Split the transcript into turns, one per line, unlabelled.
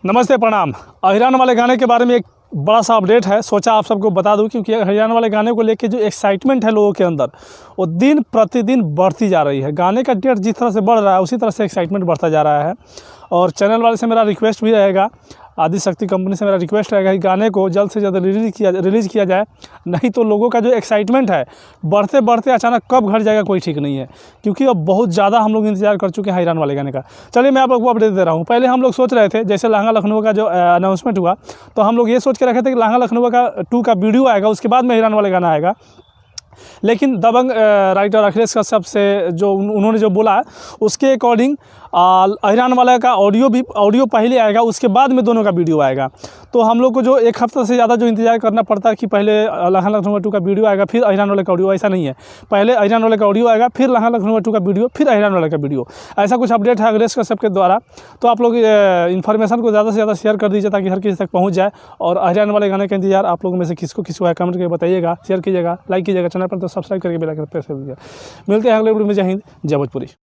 नमस्ते प्रणाम। अहिरान वाले गाने के बारे में एक बड़ा सा अपडेट है, सोचा आप सबको बता दूं, क्योंकि अहिरान वाले गाने को लेके जो एक्साइटमेंट है लोगों के अंदर वो दिन प्रतिदिन बढ़ती जा रही है। गाने का डेट जिस तरह से बढ़ रहा है उसी तरह से एक्साइटमेंट बढ़ता जा रहा है। और चैनल वाले से मेरा रिक्वेस्ट भी रहेगा, आदिशक्ति कंपनी से मेरा रिक्वेस्ट रहेगा कि गाने को जल्द से जल्द रिलीज़ किया जाए, नहीं तो लोगों का जो एक्साइटमेंट है बढ़ते बढ़ते अचानक कब घट जाएगा कोई ठीक नहीं है, क्योंकि अब बहुत ज़्यादा हम लोग इंतजार कर चुके हैं अहिरान वाले गाने का। चलिए मैं आप लोग को अपडेट दे रहा हूँ। पहले हम लोग सोच रहे थे, जैसे लहंगा लखनऊ का जो अनाउंसमेंट हुआ तो हम लोग ये सोच के रखे थे कि लहंगा लखनऊ का 2 का वीडियो आएगा, उसके बाद में अहिरान वाले गाना आएगा। लेकिन दबंग राइटर अखिलेश कश्यप से जो उन्होंने जो बोला उसके अकॉर्डिंग अहिरान वाला का ऑडियो पहले आएगा, उसके बाद में दोनों का वीडियो आएगा। तो हम लोग को जो एक हफ्ते से ज़्यादा जो इंतजार करना पड़ता है कि पहले लहंगा लखनऊ 2 का वीडियो आएगा फिर अहिरान वाले का ऑडियो, ऐसा नहीं है। पहले अहिरान वाले का ऑडियो आएगा फिर लहंगा लखनऊ 2 का वीडियो फिर अहिरान वाले का वीडियो, ऐसा कुछ अपडेट है अखिलेश कश्यप के द्वारा। तो आप लोग इन्फॉर्मेशन को ज़्यादा से ज़्यादा शेयर कर दीजिए ताकि हर किसी तक पहुँच जाए। और अहिरान वाले गाने का इंतजार आप लोगों में से किसको है कमेंट करके बताइएगा, शेयर कीजिएगा, लाइक कीजिएगा, चैनल पर तो सब्सक्राइब करके बेल आइकन प्रेस कर दीजिएगा। मिलते हैं अगले वीडियो में। जय हिंद, जय भोजपुरी।